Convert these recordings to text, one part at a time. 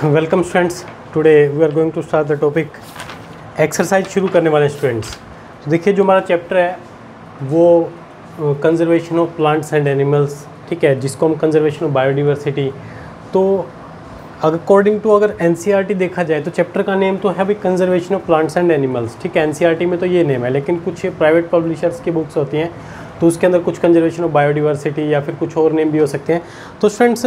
Welcome students, today we are going to start the topic exercise शुरू करने वाले students. तो देखिए जो हमारा चैप्टर है वो conservation of plants and animals, ठीक है, जिसको हम कंजर्वेशन ऑफ बायोडिवर्सिटी। तो अकॉर्डिंग टू अगर एनसीईआरटी देखा जाए तो चैप्टर का नेम तो है भाई conservation of plants and animals, ठीक है। एनसीईआरटी में तो ये नेम है, लेकिन कुछ प्राइवेट पब्लिशर्स की बुक्स होती हैं तो उसके अंदर कुछ कंजर्वेशन ऑफ बायोडिवर्सिटी या फिर कुछ और नेम भी हो सकते हैं। तो स्टूडेंट्स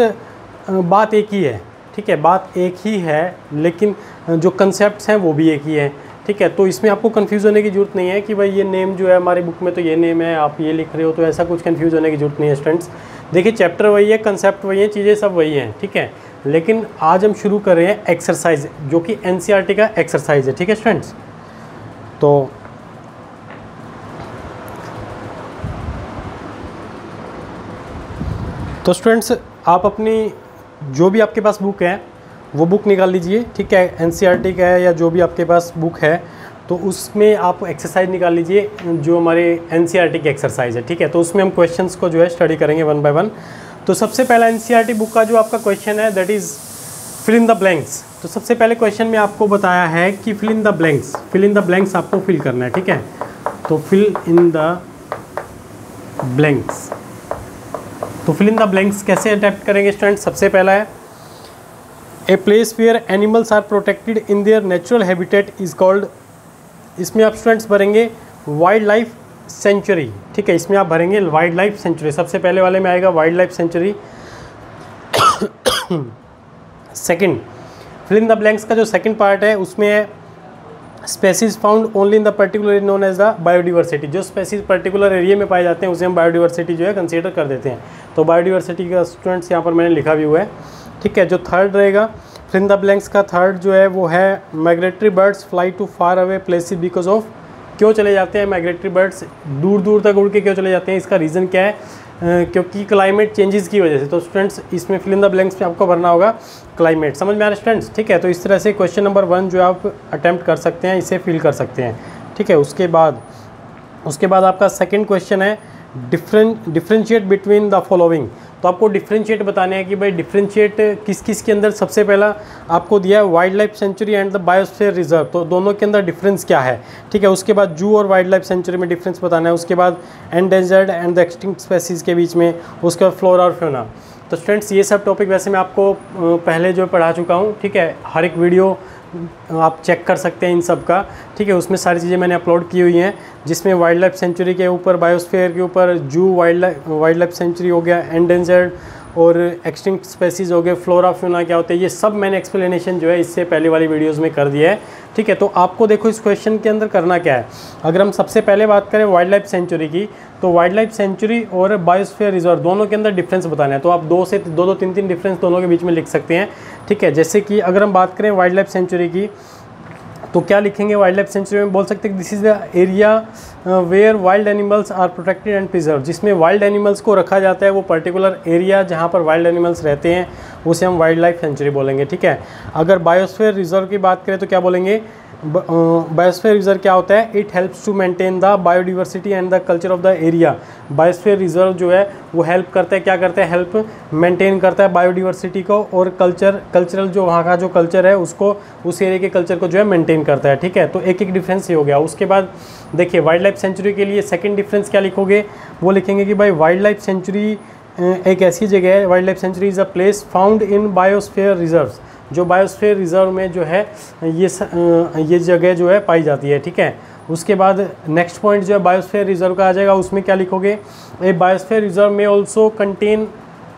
बात एक ही है, ठीक है, बात एक ही है, लेकिन जो कंसेप्ट्स हैं वो भी एक ही है, ठीक है। तो इसमें आपको कंफ्यूज होने की ज़रूरत नहीं है कि भाई ये नेम जो है हमारी बुक में तो ये नेम है, आप ये लिख रहे हो, तो ऐसा कुछ कंफ्यूज होने की ज़रूरत नहीं है स्टूडेंट्स। देखिए चैप्टर वही है, कंसेप्ट वही है, चीज़ें सब वही हैं, ठीक है। लेकिन आज हम शुरू कर रहे हैं एक्सरसाइज, जो कि एनसीईआरटी का एक्सरसाइज है, ठीक है स्टूडेंट्स। तो स्टूडेंट्स आप अपनी जो भी आपके पास बुक है वो बुक निकाल लीजिए, ठीक है। एनसीईआरटी का है या जो भी आपके पास बुक है तो उसमें आप एक्सरसाइज निकाल लीजिए जो हमारे एनसीईआरटी की एक्सरसाइज है, ठीक है। तो उसमें हम क्वेश्चंस को जो है स्टडी करेंगे वन बाय वन। तो सबसे पहला एनसीईआरटी बुक का जो आपका क्वेश्चन है that is fill in the blanks. तो सबसे पहले क्वेश्चन में आपको बताया है कि fill in the blanks, fill in the blanks आपको फिल करना है, ठीक है। तो फिल इन द ब्लैंक्स, तो फिल इन द ब्लैंक्स कैसे अटेम्प्ट करेंगे स्टूडेंट। सबसे पहला है a place where animals are protected in their natural habitat is called. इसमें आप स्टूडेंट्स भरेंगे वाइल्ड लाइफ सेंचुरी, ठीक है। इसमें आप भरेंगे वाइल्ड लाइफ सेंचुरी, सबसे पहले वाले में आएगा wildlife sanctuary. Second, fill in the blanks का जो सेकंड पार्ट है उसमें है species found only in the particular known as the biodiversity. जो स्पेसीज पर्टिकुलर एरिया में पाए जाते हैं उसे हम बायोडिवर्सिटी जो है कंसीडर कर देते हैं। तो बायोडिवर्सिटी का स्टूडेंट्स यहाँ पर मैंने लिखा भी हुआ है, ठीक है। जो थर्ड रहेगा फिल इन द ब्लैंक्स का थर्ड जो है वो है migratory birds fly to far away places because of. क्यों चले जाते हैं माइग्रेटरी बर्ड्स, दूर दूर तक उड़ के क्यों चले जाते हैं, इसका रीज़न क्या है, क्योंकि क्लाइमेट चेंजेस की वजह से। तो स्टूडेंट्स इसमें फिल इन द ब्लैंक्स में आपको भरना होगा क्लाइमेट। समझ में आ रहा है स्टूडेंट्स, ठीक है। तो इस तरह से क्वेश्चन नंबर 1 जो आप अटैम्प्ट कर सकते हैं, इसे फिल कर सकते हैं, ठीक है। उसके बाद आपका सेकंड क्वेश्चन है डिफ्रेंशिएट बिटवीन द फॉलोइंग। तो आपको डिफ्रेंशिएट बताने हैं कि भाई डिफ्रेंशिएट किस किस के अंदर। सबसे पहला आपको दिया है wild life sanctuary and the biosphere reserve, तो दोनों के अंदर डिफरेंस क्या है, ठीक है। उसके बाद जू और वाइल्ड लाइफ सेंचुरी में डिफरेंस बताना है। उसके बाद endangered and the extinct species के बीच में, उसके बाद फ्लोरा और फ्योना। तो स्टूडेंट्स ये सब टॉपिक वैसे मैं आपको पहले जो पढ़ा चुका हूँ, ठीक है। हर एक वीडियो आप चेक कर सकते हैं इन सब का, ठीक है। उसमें सारी चीज़ें मैंने अपलोड की हुई हैं, जिसमें वाइल्ड लाइफ सेंचुरी के ऊपर, बायोस्फीयर के ऊपर, जू वाइल्ड लाइफ सेंचुरी हो गया, एंडेंजर्ड और एक्सटिंक्ट स्पेसीज़ हो गए, फ्लोरा फ्यूना क्या होते हैं, ये सब मैंने एक्सप्लेनेशन जो है इससे पहले वाली वीडियोस में कर दिया है, ठीक है। तो आपको देखो इस क्वेश्चन के अंदर करना क्या है। अगर हम सबसे पहले बात करें वाइल्ड लाइफ सेंचुरी की, तो वाइल्ड लाइफ सेंचुरी और बायोस्फीयर रिजर्व दोनों के अंदर डिफरेंस बताना है। तो आप दो तीन डिफरेंस दोनों के बीच में लिख सकते हैं, ठीक है। जैसे कि अगर हम बात करें वाइल्ड लाइफ सेंचुरी की तो क्या लिखेंगे, वाइल्ड लाइफ सेंचुरी में बोल सकते हैं this is the area where wild animals are protected and preserve. जिसमें वाइल्ड एनिमल्स को रखा जाता है, वो पर्टिकुलर एरिया जहाँ पर वाइल्ड एनिमल्स रहते हैं उसे हम वाइल्ड लाइफ सेंचुरी बोलेंगे, ठीक है। अगर बायोस्फीयर रिजर्व की बात करें तो क्या बोलेंगे, बायोस्फीयर रिजर्व क्या होता है, it helps to maintain the biodiversity and the culture of the area. Biosphere reserve जो है वो हेल्प करता है, क्या करता है, हेल्प मेंटेन करता है बायोडिवर्सिटी को और कल्चरल जो वहाँ का जो कल्चर है उसको, उस एरिया के कल्चर को जो है मेंटेन करता है, ठीक है। तो एक एक डिफरेंस ये हो गया। उसके बाद देखिए वाइल्ड लाइफ सेंचुरी के लिए सेकेंड डिफरेंस क्या लिखोगे, वो लिखेंगे कि भाई वाइल्ड लाइफ सेंचुरी एक ऐसी जगह है, wild life sanctuary is a place found in biosphere reserves. जो बायोस्फीयर रिजर्व में जो है ये जगह जो है पाई जाती है, ठीक है। उसके बाद नेक्स्ट पॉइंट जो है बायोस्फीयर रिजर्व का आ जाएगा, उसमें क्या लिखोगे, ए बायोस्फीयर रिजर्व में also contain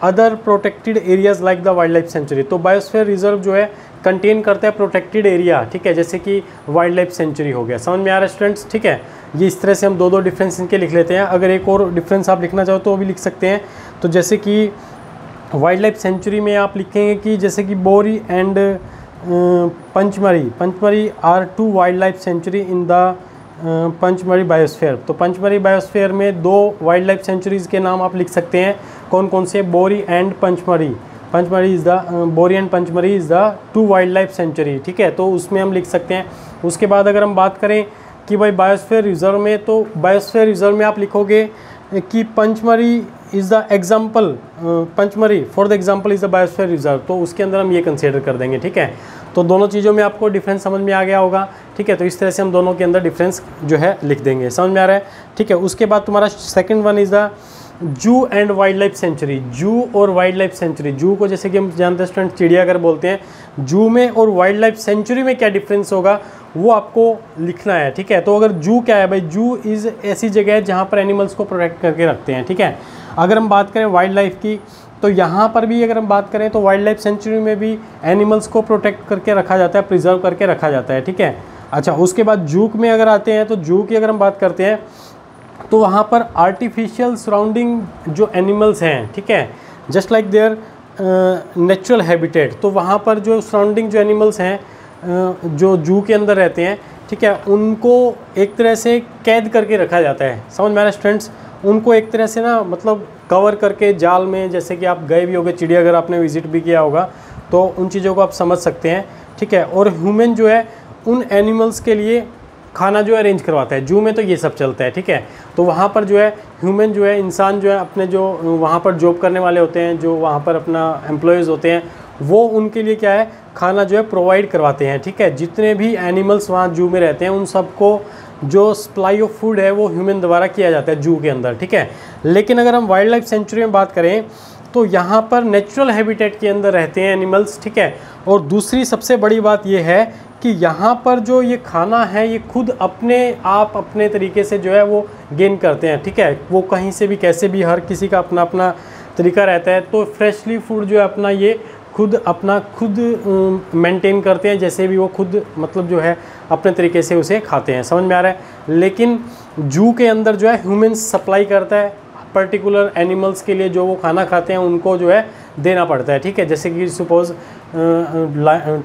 other protected areas like the wild life sanctuary. तो बायोस्फीयर रिजर्व जो है कंटेन करता है प्रोटेक्टेड एरिया, ठीक है, जैसे कि वाइल्ड लाइफ सेंचुरी हो गया। समझ में आ रहा है स्टूडेंट्स, ठीक है। ये इस तरह से हम दो डिफरेंस इनके लिख लेते हैं। अगर एक और डिफरेंस आप लिखना चाहो तो वो भी लिख सकते हैं। तो जैसे कि वाइल्ड लाइफ सेंचुरी में आप लिखेंगे कि जैसे कि Bori and Pachmarhi are two wildlife sanctuary in the Pachmarhi biosphere. तो पंचमरी बायोस्फीयर में 2 वाइल्ड लाइफ सेंचुरीज़ के नाम आप लिख सकते हैं, कौन कौन से, बोरी एंड पंचमरी। बोरी and Pachmarhi is the 2 wild life sanctuary, ठीक है। तो उसमें हम लिख सकते हैं। उसके बाद अगर हम बात करें कि भाई बायोस्फीयर रिजर्व में, तो बायोस्फीयर रिजर्व में आप लिखोगे कि Pachmarhi is the example, Pachmarhi for the example is the biosphere reserve, तो उसके अंदर हम ये कंसीडर कर देंगे। ठीक है, तो दोनों चीज़ों में आपको डिफरेंस समझ में आ गया होगा। ठीक है, तो इस तरह से हम दोनों के अंदर डिफरेंस जो है लिख देंगे, समझ में आ रहा है। ठीक है, उसके बाद तुम्हारा second one is the zoo and wild life sanctuary. जू और वाइल्ड लाइफ सेंचुरी, जू को जैसे कि हम जानते हैं स्टूडेंट चिड़ियाघर बोलते हैं, जू में और वाइल्ड लाइफ सेंचुरी में क्या डिफरेंस होगा वो आपको लिखना है। ठीक है, तो अगर जू क्या है भाई, जू इज़ ऐसी जगह है जहाँ पर एनिमल्स को प्रोटेक्ट करके रखते हैं। ठीक है, अगर हम बात करें वाइल्ड लाइफ की, तो यहाँ पर भी अगर हम बात करें तो वाइल्ड लाइफ सेंचुरी में भी एनिमल्स को प्रोटेक्ट करके रखा जाता है, प्रिजर्व करके रखा जाता है। ठीक है, अच्छा उसके बाद जू में अगर आते हैं तो जू की अगर हम बात करते हैं तो वहाँ पर आर्टिफिशियल सराउंडिंग जो एनिमल्स हैं, ठीक है, just like there natural habitat, तो वहाँ पर जो सराउंडिंग जो एनिमल्स हैं जो जू के अंदर रहते हैं, ठीक है, उनको एक तरह से कैद करके रखा जाता है। समझ में आ रहा है स्टूडेंट्स, उनको एक तरह से ना मतलब कवर करके जाल में, जैसे कि आप गए भी होगे चिड़ियाघर, आपने विजिट भी किया होगा, तो उन चीज़ों को आप समझ सकते हैं। ठीक है, और ह्यूमन जो है उन एनिमल्स के लिए खाना जो है अरेंज करवाता है। जू में तो ये सब चलता है। ठीक है, तो वहाँ पर जो है ह्यूमन जो है, इंसान जो है, अपने जो वहाँ पर जॉब करने वाले होते हैं, जो वहाँ पर अपना एम्प्लॉयज़ होते हैं, वो उनके लिए क्या है खाना जो है प्रोवाइड करवाते हैं। ठीक है, जितने भी एनिमल्स वहाँ जू में रहते हैं उन सबको जो सप्लाई ऑफ फूड है वो ह्यूमन द्वारा किया जाता है जू के अंदर। ठीक है, लेकिन अगर हम वाइल्ड लाइफ सेंचुरी में बात करें तो यहाँ पर नेचुरल हैबिटेट के अंदर रहते हैं एनिमल्स। ठीक है, और दूसरी सबसे बड़ी बात ये है कि यहाँ पर जो ये खाना है ये खुद अपने आप अपने तरीके से जो है वो गेन करते हैं। ठीक है, वो कहीं से भी कैसे भी, हर किसी का अपना अपना तरीका रहता है, तो फ्रेशली फूड जो है अपना ये खुद मेंटेन करते हैं, जैसे भी वो खुद मतलब जो है अपने तरीके से उसे खाते हैं। समझ में आ रहा है। लेकिन जू के अंदर जो है ह्यूमंस सप्लाई करता है पर्टिकुलर एनिमल्स के लिए, जो वो खाना खाते हैं उनको जो है देना पड़ता है। ठीक है, जैसे कि सपोज़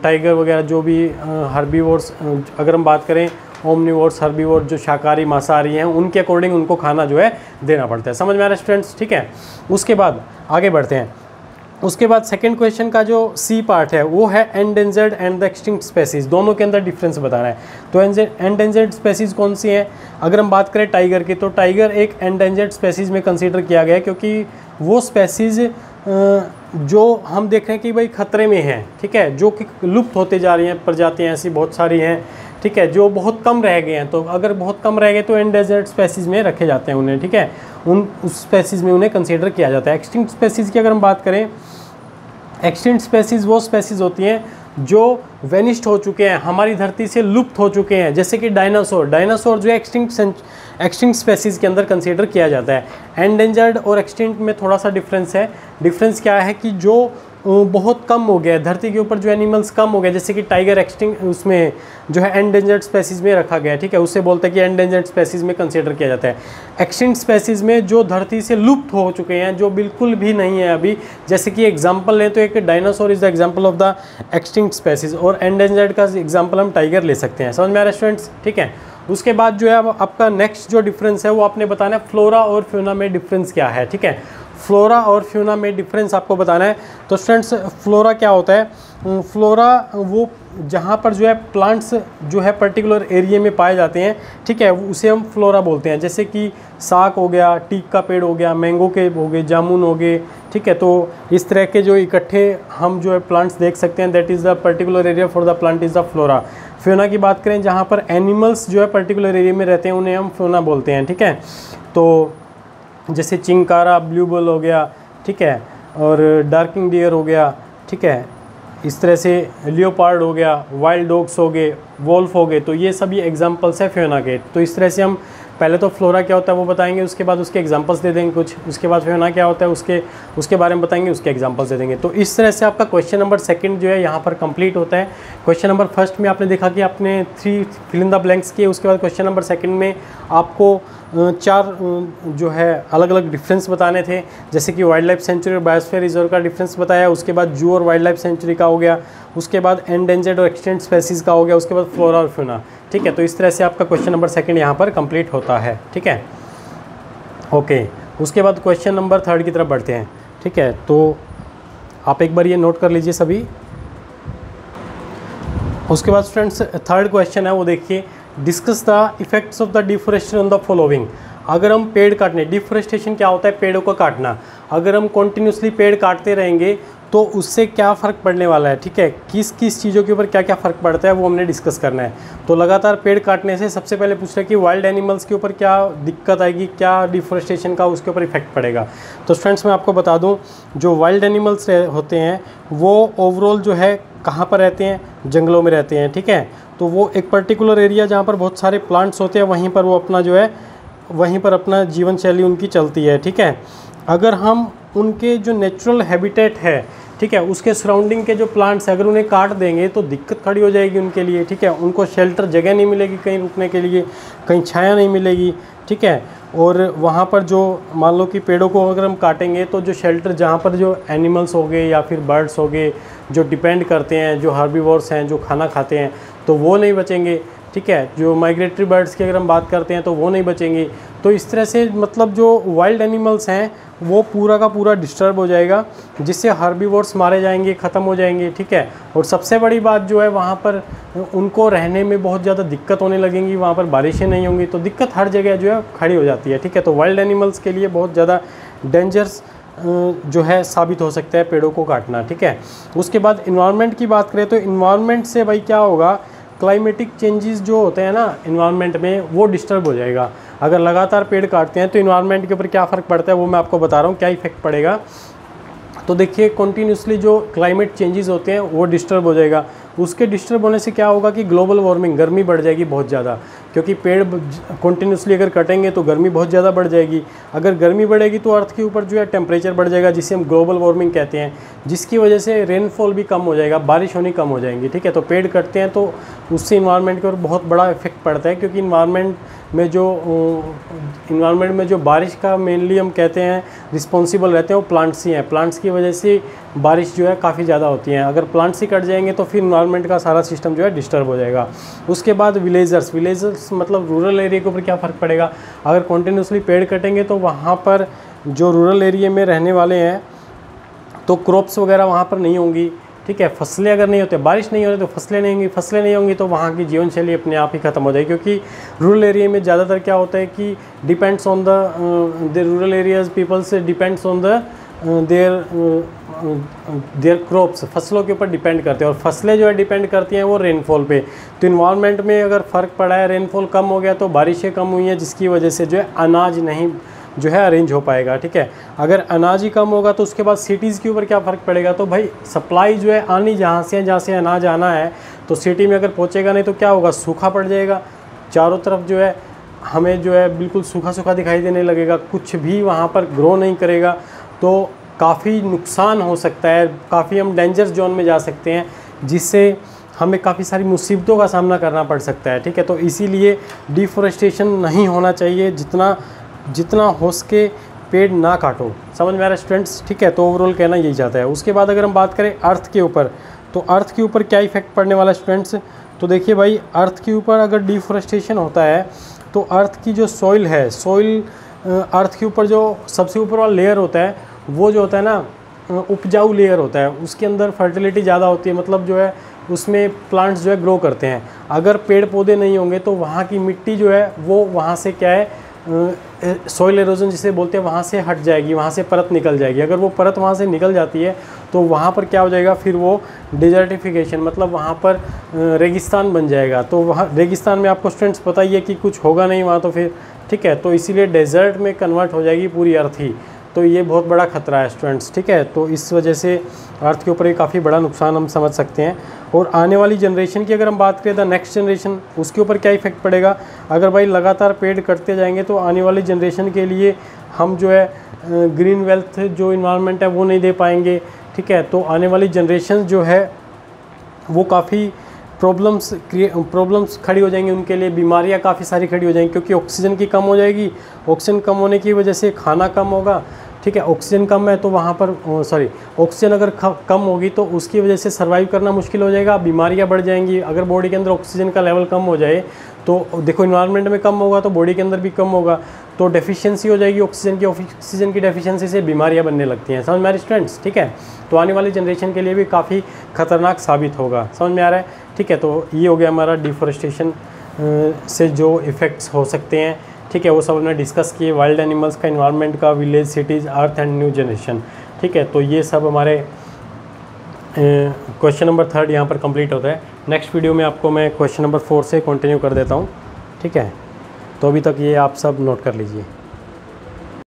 टाइगर वगैरह जो भी हर्बीवोर्स, अगर हम बात करें ओमनीवोर्स, हर्बीवोर्स जो शाकाहारी मांसाहारी हैं, उनके अकॉर्डिंग उनको खाना जो है देना पड़ता है। समझ में आ रहा है स्टूडेंट्स। ठीक है, उसके बाद आगे बढ़ते हैं। उसके बाद सेकंड क्वेश्चन का जो सी पार्ट है वो है endangered and the extinct species, दोनों के अंदर डिफरेंस बताना है। तो एंडेंजर्ड स्पेसीज कौन सी हैं? अगर हम बात करें टाइगर की, तो टाइगर एक एंडेंजर्ड स्पेसीज में कंसीडर किया गया है, क्योंकि वो स्पेसीज जो हम देख रहे हैं कि भाई खतरे में हैं। ठीक है, जो कि लुप्त होते जा रही हैं, प्रजातियाँ ऐसी बहुत सारी हैं। ठीक है, जो बहुत कम रह गए हैं, तो अगर बहुत कम रह गए तो एंडेंजर्ड स्पेसीज में रखे जाते हैं उन्हें। ठीक है, उस स्पेसीज में उन्हें कंसीडर किया जाता है। एक्सटिंक्ट स्पेसीज की अगर हम बात करें, एक्सटिंक्ट स्पेसीज वो स्पेसीज होती हैं जो वेनिश्ड हो चुके हैं, हमारी धरती से लुप्त हो चुके हैं, जैसे कि डायनासोर जो है एक्सटिंक्ट स्पेसीज के अंदर कंसीडर किया जाता है। एंडेंजर्ड और एक्सटिंक्ट में थोड़ा सा डिफरेंस है। डिफरेंस क्या है कि जो बहुत कम हो गया है धरती के ऊपर, जो एनिमल्स कम हो गए, जैसे कि टाइगर एक्सटिंक्ट उसमें जो है एंडेंजर्ड स्पेसीज में रखा गया है। ठीक है, उससे बोलते हैं कि एंडेंजर्ड स्पेसीज में कंसीडर किया जाता है। एक्सटिंक्ट स्पेसीज में जो धरती से लुप्त हो चुके हैं, जो बिल्कुल भी नहीं है अभी, जैसे कि एग्जांपल लें तो एक dinosaur is the example of the extinct species, और एंडेंजर्ड का एग्जांपल हम टाइगर ले सकते हैं। समझ में आ रहा है स्टूडेंट्स। ठीक है, उसके बाद जो है आपका नेक्स्ट जो डिफरेंस है वो आपने बताना है फ्लोरा और फ्यूना में डिफरेंस क्या है। ठीक है, फ्लोरा और फ्यूना में डिफरेंस आपको बताना है। तो स्टूडेंट्स, फ्लोरा क्या होता है? फ्लोरा वो जहाँ पर जो है प्लांट्स जो है पर्टिकुलर एरिया में पाए जाते हैं। ठीक है, उसे हम फ्लोरा बोलते हैं, जैसे कि साग हो गया, टीक का पेड़ हो गया, मैंगो के हो गए, जामुन हो गए। ठीक है, तो इस तरह के जो इकट्ठे हम जो है प्लांट्स देख सकते हैं, that is the particular area for the plant is the flora. Fauna की बात करें, जहाँ पर एनिमल्स जो है पर्टिकुलर एरिया में रहते हैं, उन्हें हम फ्यूना बोलते हैं। ठीक है, तो जैसे चिंकारा ब्लू बल हो गया, ठीक है, और डार्किंग डियर हो गया। ठीक है, इस तरह से लियोपार्ड हो गया, वाइल्ड डॉग्स हो गए, वोल्फ हो गए, तो ये सभी एग्जांपल्स है फ्यूना के। तो इस तरह से हम पहले तो फ्लोरा क्या होता है वो बताएंगे, उसके बाद उसके एग्जांपल्स दे देंगे कुछ, उसके बाद फ्यूना क्या होता है उसके बारे में बताएंगे, उसके एग्जांपल्स दे देंगे। तो इस तरह से आपका क्वेश्चन नंबर सेकंड जो है यहाँ पर कंप्लीट होता है। क्वेश्चन नंबर फर्स्ट में आपने देखा कि आपने 3 फिल इन द ब्लैंक्स किए, उसके बाद क्वेश्चन नंबर सेकंड में आपको 4 जो है अलग अलग डिफरेंस बताने थे, जैसे कि वाइल्ड लाइफ सेंचुरी और बायोस्फीयर रिजर्व का डिफरेंस बताया, उसके बाद जू और वाइल्ड लाइफ सेंचुरी का हो गया, उसके बाद एंडेंजर्ड और एक्सटिंक्ट स्पेसीज का हो गया, उसके बाद फ्लोरा और फ्यूना। ठीक है, तो इस तरह से आपका क्वेश्चन नंबर सेकंड यहाँ पर कंप्लीट होता है। ठीक है, ओके, उसके बाद क्वेश्चन नंबर थर्ड की तरफ बढ़ते हैं। ठीक है, तो आप एक बार ये नोट कर लीजिए सभी। उसके बाद स्टूडेंट्स थर्ड क्वेश्चन है वो देखिए, discuss the effects of the deforestation on the following. अगर हम पेड़ काटने, डिफोरेस्टेशन क्या होता है, पेड़ों को काटना, अगर हम कंटिन्यूसली पेड़ काटते रहेंगे तो उससे क्या फ़र्क पड़ने वाला है, ठीक है, किस किस चीज़ों के ऊपर क्या क्या फ़र्क पड़ता है वो हमने डिस्कस करना है। तो लगातार पेड़ काटने से सबसे पहले पूछ रहे कि वाइल्ड एनिमल्स के ऊपर क्या दिक्कत आएगी, क्या डिफोरेस्टेशन का उसके ऊपर इफेक्ट पड़ेगा। तो फ्रेंड्स मैं आपको बता दूं, जो वाइल्ड एनिमल्स होते हैं वो ओवरऑल जो है कहाँ पर रहते हैं, जंगलों में रहते हैं, ठीक है। तो वो एक पर्टिकुलर एरिया जहाँ पर बहुत सारे प्लांट्स होते हैं वहीं पर वो अपना जो है वहीं पर अपना जीवन शैली उनकी चलती है, ठीक है। अगर हम उनके जो नेचुरल हैबिटेट है, ठीक है, उसके सराउंडिंग के जो प्लांट्स हैं अगर उन्हें काट देंगे तो दिक्कत खड़ी हो जाएगी उनके लिए, ठीक है। उनको शेल्टर जगह नहीं मिलेगी कहीं रुकने के लिए, कहीं छाया नहीं मिलेगी, ठीक है। और वहाँ पर जो मान लो कि पेड़ों को अगर हम काटेंगे तो जो शेल्टर जहाँ पर जो एनिमल्स हो गए या फिर बर्ड्स हो गए जो डिपेंड करते हैं, जो हार्बीवोर्स हैं, जो खाना खाते हैं, तो वो नहीं बचेंगे, ठीक है। जो माइग्रेटरी बर्ड्स की अगर हम बात करते हैं तो वो नहीं बचेंगे। तो इस तरह से मतलब जो वाइल्ड एनिमल्स हैं वो पूरा का पूरा डिस्टर्ब हो जाएगा, जिससे हार्बीवोर्स मारे जाएंगे, ख़त्म हो जाएंगे, ठीक है। और सबसे बड़ी बात जो है वहाँ पर उनको रहने में बहुत ज़्यादा दिक्कत होने लगेंगी, वहाँ पर बारिशें नहीं होंगी, तो दिक्कत हर जगह जो है खड़ी हो जाती है, ठीक है। तो वाइल्ड एनिमल्स के लिए बहुत ज़्यादा डेंजरस जो है साबित हो सकता है पेड़ों को काटना, ठीक है। उसके बाद इन्वायरमेंट की बात करें तो इन्वायरमेंट से भाई क्या होगा, क्लाइमेटिक चेंजेस जो होते हैं ना इन्वायरमेंट में वो डिस्टर्ब हो जाएगा। अगर लगातार पेड़ काटते हैं तो इन्वायरमेंट के ऊपर क्या फ़र्क पड़ता है वो मैं आपको बता रहा हूँ, क्या इफेक्ट पड़ेगा। तो देखिए कंटिन्यूसली जो क्लाइमेट चेंजेस होते हैं वो डिस्टर्ब हो जाएगा। उसके डिस्टर्ब होने से क्या होगा कि ग्लोबल वार्मिंग, गर्मी बढ़ जाएगी बहुत ज़्यादा, क्योंकि पेड़ कंटिन्यूसली अगर कटेंगे तो गर्मी बहुत ज़्यादा बढ़ जाएगी। अगर गर्मी बढ़ेगी तो अर्थ के ऊपर जो है टेम्परेचर बढ़ जाएगा, जिसे हम ग्लोबल वार्मिंग कहते हैं, जिसकी वजह से रेनफॉल भी कम हो जाएगा, बारिश होनी कम हो जाएंगी, ठीक है। तो पेड़ कटते हैं तो उससे इन्वायरमेंट के ऊपर बहुत बड़ा इफेक्ट पड़ता है, क्योंकि इन्वायरमेंट में जो बारिश का मेनली हम कहते हैं रिस्पॉन्सिबल रहते हैं वो प्लांट्स ही हैं। प्लांट्स की वजह से बारिश जो है काफ़ी ज़्यादा होती है। अगर प्लांट्स ही कट जाएंगे तो फिर इन्वायरमेंट का सारा सिस्टम जो है डिस्टर्ब हो जाएगा। उसके बाद विलेजर्स मतलब रूरल एरिया के ऊपर क्या फ़र्क पड़ेगा। अगर कंटिन्यूसली पेड़ कटेंगे तो वहाँ पर जो रूरल एरिया में रहने वाले हैं तो क्रॉप्स वगैरह वहाँ पर नहीं होंगी, ठीक है। फसलें अगर नहीं होते, बारिश नहीं हो रही तो फसलें नहीं होंगी, फसलें नहीं होंगी तो वहाँ की जीवन शैली अपने आप ही ख़त्म हो जाएगी। क्योंकि रूरल एरिया में ज़्यादातर क्या होता है कि depends on the rural areas peoples depends on the their crops, फसलों के ऊपर डिपेंड करते हैं, और फसलें जो है डिपेंड करती हैं वो रेनफॉल पे। तो इन्वायरमेंट में अगर फ़र्क पड़ा है, रेनफॉल कम हो गया तो बारिशें कम हुई हैं, जिसकी वजह से जो है अनाज नहीं जो है अरेंज हो पाएगा, ठीक है। अगर अनाज ही कम होगा तो उसके बाद सिटीज़ के ऊपर क्या फ़र्क पड़ेगा। तो भाई सप्लाई जो है आनी जहाँ से अनाज आना है, तो सिटी में अगर पहुँचेगा नहीं तो क्या होगा, सूखा पड़ जाएगा। चारों तरफ जो है हमें जो है बिल्कुल सूखा सूखा दिखाई देने लगेगा, कुछ भी वहाँ पर ग्रो नहीं करेगा, तो काफ़ी नुकसान हो सकता है, काफ़ी हम डेंजर जोन में जा सकते हैं, जिससे हमें काफ़ी सारी मुसीबतों का सामना करना पड़ सकता है, ठीक है। तो इसीलिए डिफोरेस्टेशन नहीं होना चाहिए, जितना हो सके पेड़ ना काटो। समझ में आ रहा है स्टूडेंट्स, ठीक है। तो ओवरऑल कहना यही चाहता है। उसके बाद अगर हम बात करें अर्थ के ऊपर, तो अर्थ के ऊपर क्या इफेक्ट पड़ने वाला है स्टूडेंट्स। तो देखिए भाई अर्थ के ऊपर अगर डिफोरेस्टेशन होता है तो अर्थ की जो सॉइल है, अर्थ के ऊपर जो सबसे ऊपर वाला लेयर होता है वो जो होता है ना उपजाऊ लेयर होता है, उसके अंदर फर्टिलिटी ज़्यादा होती है, मतलब जो है उसमें प्लांट्स जो है ग्रो करते हैं। अगर पेड़ पौधे नहीं होंगे तो वहाँ की मिट्टी जो है वो वहाँ से क्या है सॉइल एरोजन जिसे बोलते हैं वहाँ से हट जाएगी, वहाँ से परत निकल जाएगी। अगर वो परत वहाँ से निकल जाती है तो वहाँ पर क्या हो जाएगा, फिर वो डिजर्टिफिकेशन, मतलब वहाँ पर रेगिस्तान बन जाएगा। तो वहाँ रेगिस्तान में आपको स्टूडेंट्स पता ही है कि कुछ होगा नहीं वहाँ, तो फिर ठीक है, तो इसीलिए डेजर्ट में कन्वर्ट हो जाएगी पूरी अर्थ ही। तो ये बहुत बड़ा खतरा है स्टूडेंट्स, ठीक है। तो इस वजह से अर्थ के ऊपर ये काफ़ी बड़ा नुकसान हम समझ सकते हैं। और आने वाली जनरेशन की अगर हम बात करें, द नेक्स्ट जनरेशन, उसके ऊपर क्या इफेक्ट पड़ेगा। अगर भाई लगातार पेड़ कटते जाएंगे तो आने वाली जनरेशन के लिए हम जो है ग्रीन वेल्थ जो इन्वायरमेंट है वो नहीं दे पाएंगे, ठीक है। तो आने वाली जनरेशन जो है वो काफ़ी प्रॉब्लम्स खड़ी हो जाएंगी उनके लिए, बीमारियां काफ़ी सारी खड़ी हो जाएंगी, क्योंकि ऑक्सीजन की कम हो जाएगी। ऑक्सीजन कम होने की वजह से खाना कम होगा, ठीक है। ऑक्सीजन कम है तो वहाँ पर ऑक्सीजन अगर कम होगी तो उसकी वजह से सर्वाइव करना मुश्किल हो जाएगा, बीमारियां बढ़ जाएंगी। अगर बॉडी के अंदर ऑक्सीजन का लेवल कम हो जाए तो देखो इन्वायरमेंट में कम होगा तो बॉडी के अंदर भी कम होगा, तो डेफिशिएंसी हो जाएगी ऑक्सीजन की डेफिशिएंसी से बीमारियां बनने लगती हैं। समझ में आ रही स्टूडेंट्स, ठीक है। तो आने वाली जनरेशन के लिए भी काफ़ी खतरनाक साबित होगा, समझ में आ रहा है, ठीक है। तो ये हो गया हमारा डिफोरेस्टेशन से जो इफ़ेक्ट्स हो सकते हैं, ठीक है, वो सब हमने डिस्कस किए, वाइल्ड एनिमल्स का, इन्वायरमेंट का, village, cities, earth and new generation. ठीक है, तो ये सब हमारे क्वेश्चन नंबर 3 यहाँ पर कंप्लीट होता है। नेक्स्ट वीडियो में आपको मैं क्वेश्चन नंबर 4 से कंटिन्यू कर देता हूँ। ठीक है, तो अभी तक ये आप सब नोट कर लीजिए।